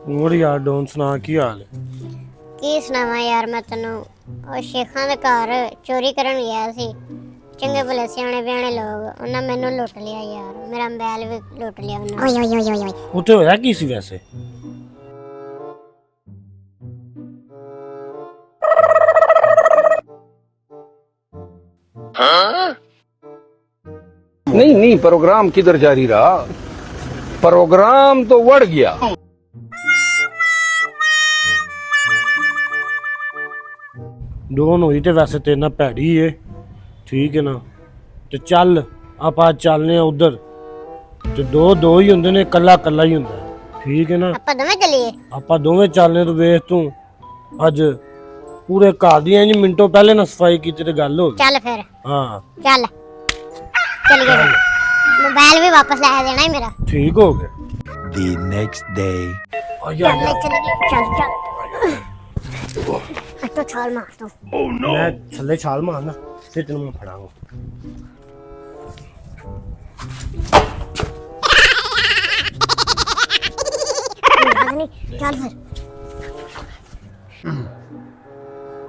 ਹੋਰ ਯਾਰ ਡੋਨ ਸੁਣਾ ਕੀ ਹਾਲ ਹੈ? ਕੀ ਸੁਣਾਵਾਂ ਯਾਰ ਮੈਂ ਤੈਨੂੰ। ਉਹ ਸ਼ੇਖਾਂ ਦੇ ਘਰ ਚੋਰੀ ਕਰਨ ਗਿਆ ਸੀ। ਚੰਗੇ ਭਲੇ ਸਿਆਣੇ ਬਿਆਣੇ ਲੋਕ, ਉਹਨਾਂ ਮੈਨੂੰ ਲੁੱਟ ਲਿਆ ਯਾਰ। ਮੇਰਾ ਮੋਬਾਈਲ ਵੀ ਲੁੱਟ ਲਿਆ ਉਹਨਾਂ। ਓਏ ਓਏ ਓਏ ਓਏ ਉੱਥੇ ਹੋਇਆ ਕੀ ਸੀ ਵੈਸੇ? नहीं नहीं, प्रोग्राम किधर जारी रहा, प्रोग्राम तो बढ़ गया। ਡੋਨ ਹੋਈ ਤੇ ਵੈਸੇ ਤੇ ਨਾ ਭੈੜੀ ਏ, ਠੀਕ ਹੈ ਨਾ। ਤੇ ਚੱਲ ਆਪਾਂ ਚੱਲਨੇ ਆ ਉਧਰ, ਤੇ ਦੋ ਹੀ ਹੁੰਦੇ ਨੇ, ਇਕੱਲਾ ਹੀ ਹੁੰਦਾ, ਠੀਕ ਹੈ ਨਾ। ਆਪਾਂ ਦੋਵੇਂ ਚੱਲੀਏ? ਆਪਾਂ ਦੋਵੇਂ ਚੱਲਨੇ। ਤੇ ਵੇਖ ਤੂੰ ਅੱਜ ਪੂਰੇ ਘਰ ਦੀ ਇੰਜ ਮਿੰਟੋ ਪਹਿਲੇ ਨਾ ਸਫਾਈ ਕੀਤੀ ਤੇ ਗੱਲ ਹੋ ਗਈ। ਚੱਲ ਫਿਰ। ਹਾਂ ਚੱਲ ਚੱਲੀਏ। ਮੋਬਾਈਲ ਵੀ ਵਾਪਸ ਲੈ ਦੇਣਾ ਹੈ ਮੇਰਾ। ਠੀਕ ਹੋ ਗਿਆ। The next day. ਚੱਲ ਤੂੰ ਛਾਲ ਮਾਰ ਤੂੰ। ਮੈਂ ਥੱਲੇ ਛਾਲ ਮਾਰਨਾ ਫਿਰ ਤੈਨੂੰ ਮੈਂ ਫੜਾਂਗਾ। ਚੱਲ ਫਿਰ।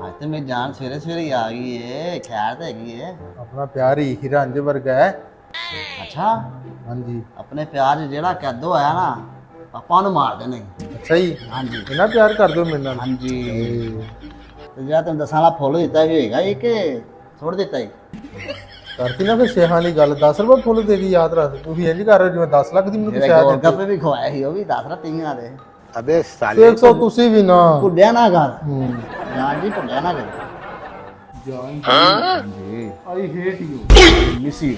ਅੱਜ ਤੇ ਮੇਰੀ ਜਾਨ ਸਵੇਰੇ ਸਵੇਰੇ ਹੀ ਆ ਗਈ ਏ। ਖੈਰ ਤਾਂ ਹੈਗੀ ਏ। ਆਪਣਾ ਪਿਆਰ ਹੀ ਹੀਰਾਂਝ ਵਰਗਾ ਹੈ। ਅੱਛਾ ਹਾਂਜੀ। ਆਪਣੇ ਪਿਆਰ 'ਚ ਜਿਹੜਾ ਕੈਦੋ ਆਇਆ ਨਾ, ਆਪਾਂ ਨੂੰ ਮਾਰ ਦੇਣੇ। ਅੱਛਾ ਜੀ, ਹਾਂਜੀ ਇੰਨਾ ਪਿਆਰ ਕਰ ਦਿਓ ਮੇਰੇ ਨਾਲ? ਹਾਂਜੀ। ਤੇ ਜਿਹੜਾ ਤੈਨੂੰ ਦੱਸਾਂ ਵਾਲਾ ਫੁੱਲ ਦਿੱਤਾ ਵੀ ਹੋਏਗਾ ਇਹ ਕਿ ਛੋੜ ਦਿੱਤਾ ਹੀ? ਕਰਤੀ ਨਾ ਫਿਰ ਸ਼ੇਹਾਂ ਦੀ ਗੱਲ। 10 ਰੁਪਏ ਫੁੱਲ ਦੇ ਦੀ, ਯਾਦ ਰੱਖ। ਤੁਸੀਂ ਇੰਜ ਕਰ ਰਹੇ ਹੋ ਜਿਵੇਂ 10 ਲੱਖ ਦੀ ਮੈਨੂੰ ਜਿਹੜੇ ਸ਼ਾਇਦ ਗੋਲਗੱਪੇ ਵੀ ਖਵਾਏ ਸੀ ਉਹ ਵੀ 10 ਰੁਪਈਆਂ ਦੇ। अबे साले 100 ਤੁਸੀਂ ਵੀ ਨਾ ਭੁੱਲਿਆ ਨਾ ਕਰ। ਜਾਨ ਜੀ ਭੁੱਲਿਆ ਨਾ ਕਰ। ਜਾਨ ਹਾਂਜੀ I hate you miss you.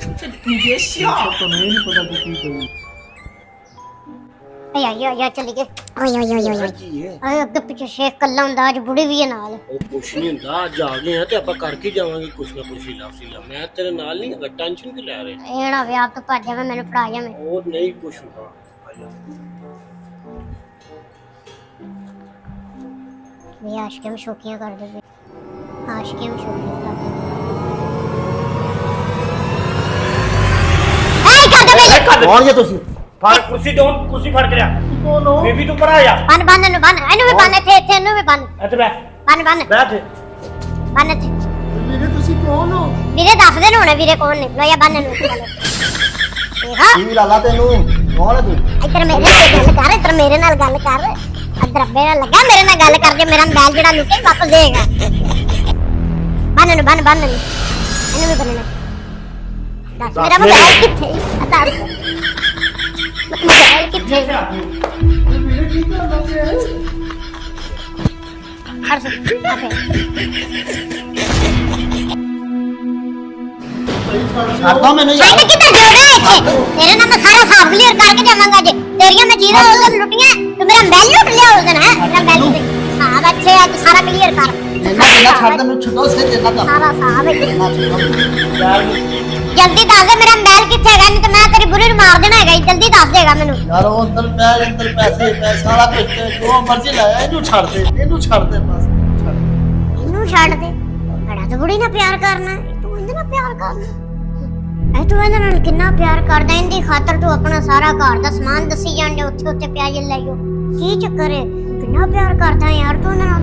ਤਾਂ ਨਹੀਂ ਪਤਾ ਕੀ ਕਰੀ। ਯਾ ਚੱਲੀਏ। ਓਏ ਅੱਗੇ ਪਿੱਛੇ ਸ਼ੇਖ ਕੱਲਾ ਹੁੰਦਾ, ਅੱਜ ਬੁੜੀ ਵੀ ਹੈ ਨਾਲ। ਉਹ ਕੁਛ ਨਹੀਂ ਹੁੰਦਾ, ਅੱਜ ਆ ਗਏ ਆ ਤੇ ਆਪਾਂ ਕਰਕੇ ਜਾਵਾਂਗੇ ਕੁਛ ਨਾ ਕੁਛ। ਲਾ ਮੈਂ ਤੇਰੇ ਨਾਲ ਨਹੀਂ ਹੈਗਾ, ਟੈਨਸ਼ਨ ਕਿਉਂ ਲੈ ਰਹੇ? ਇਹ ਨਾ ਵਿਆਹ ਤੋਂ ਭੱਜ ਜਾਵੇ, ਮੈਨੂੰ ਫੜਾ ਜਾਵੇਂ। ਉਹ ਨਹੀਂ ਕੁਛ ਹੁੰਦਾ। ਵੀ ਆਸ਼ਕਾਂ में शौकियां कर दे। आशिकियां में शौकियां कर दे। ए कर दे मेरे। ਕੌਣ ਜੇ ਤੁਸੀਂ? ਫੜ ਕੁਰਸੀ ਫੜ ਕੇ ਲਿਆ। ਕੌਣ ਹੋ? ਬੇਬੀ ਤੂੰ ਪਰਾ ਆ। ਬੰਨ ਇਹਨੂੰ ਵੀ ਬੰਨ। ਇੱਥੇ ਇਹਨੂੰ ਵੀ ਬੰਨ। ਇੱਥੇ ਬੈ ਬੰਨ ਬੈਠ। ਇੱਥੇ। ਵੀਰੇ ਤੁਸੀਂ ਕੌਣ ਹੋ? ਵੀਰੇ ਦੱਸ ਦੇ ਹੁਣ ਵੀਰੇ ਕੌਣ ਨੇ। ਲੋ ਯਾ ਬੰਨ ਇਹਨੂੰ। ਦੇਖਾ ਕੀ ਲਾਲਾ ਤੈਨੂੰ? ਕੌਣ ਹੈ ਤੂੰ? ਇੱਧਰ ਮੇਰੇ ਨਾਲ ਗੱਲ ਕਰ। ਅਦਰਬੇ ਨਾਲ ਲੱਗਾ ਮੇਰੇ ਨਾਲ ਗੱਲ ਕਰ। ਜੇ ਮੇਰਾ ਮੋਬਾਈਲ ਜਿਹੜਾ ਲੁੱਟੇ ਵਾਪਸ ਦੇਗਾ। ਬੰਨ ਇਹਨੂੰ ਇਹਨੂੰ ਵੀ ਬੰਨਣਾ। ਦੱਸ ਮੇਰਾ ਮੋਬਾਈਲ ਕਿੱਥੇ? ਦੱਸ ਮੋਬਾਈਲ ਕਿੱਥੇ? ਵੀਰੇ ਕੀ ਕਰਦਾ ਪਿਆ ਹੈ? ਹਰ ਛੱਡਦਾ ਮੈਨੂੰ ਯਾਰ। ਛੱਡ ਕਿੱਥੇ ਜੋੜਾ ਇੱਥੇ? ਤੇਰੇ ਨਾਲ ਮੈਂ ਸਾਰਾ ਹਿਸਾਬ ਕਲੀਅਰ ਕਰਕੇ ਜਾਵਾਂਗਾ। ਜੇ ਤੇਰੀਆਂ ਮੈਂ ਚੀਜ਼ਾਂ ਉਸ ਦਿਨ ਲੁੱਟੀਆਂ, ਤੂੰ ਮੇਰਾ ਮੋਬਾਈਲ ਲੁੱਟ ਲਿਆ ਉਸ ਦਿਨ। ਹੈ ਮੇਰਾ ਮੋਬਾਈਲ ਹਿਸਾਬ ਅੱਛੇ ਅੱਜ ਸਾਰਾ ਕਲੀਅਰ ਕਰ। ਇਹਨਾਂ ਛੱਡ ਤੈਨੂੰ ਛੱਡੋ ਸੇ ਜਿੰਨਾ ਦਾ ਸਾਰਾ ਹਿਸਾਬ ਇਹਨਾਂ ਛੱਡੋ। ਜਲਦੀ ਦੱਸ ਦੇ ਮੇਰਾ ਮੋਬਾਈਲ ਕਿੱਥੇ ਹੈਗਾ, ਨਹੀਂ ਤੇ ਮੈਂ ਤੇਰੀ ਬੁਰੀ ਨੂੰ ਮਾਰ ਦੇਣਾ ਹੈਗਾ। ਜਲਦੀ ਦੱਸ ਦੇਗਾ ਮੈਨੂੰ। ਯਾਰ ਉਹ ਅੰਦਰ ਪੈਸੇ ਸਾਰਾ ਕੁਝ ਜੋ ਮਰਜ਼ੀ ਲਾਇਆ। ਇਹਨੂੰ ਛੱਡ ਦੇ ਬਸ। ਇਹਨੂੰ ਛੱਡ ਦੇ। ਬੜਾ ਤਾਂ ਬੁੜੀ ਨਾਲ ਪਿਆਰ ਕਰਨਾ। ਤੂੰ ਇਹਦੇ ਨਾਲ ਪਿਆਰ ਕਰਨਾ। ਤੂੰ ਇਹਦੇ ਨਾਲ ਕਿੰਨਾ ਪਿਆਰ ਕਰਦਾ। ਇਹਦੀ ਖਾਤਰ ਤੂੰ ਆਪਣਾ ਸਾਰਾ ਘਰ ਦਾ ਸਮਾਨ ਦੱਸੀ ਜਾਂਦੇ। ਉੱਥੇ ਪਿਆ ਜੇ ਲਾਈਓ। ਕੀ ਚੱਕਰ ਹੈ? ਕਿੰਨਾ ਪਿਆਰ ਕਰਦਾ ਯਾਰ ਤੂੰ ਇਹਦੇ ਨਾਲ।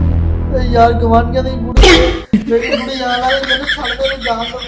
ਯਾਰ ਗਵਾਂਢੀਆਂ ਦੀ ਬੁੜੀ ਮੇਰੀ ਬੁੜੀ ਯਾਰ ਆਵੇ ਮੈਨੂੰ ਛੱਡ ਦੇ। ਨੂੰ ਜਾਣ ਦੋ।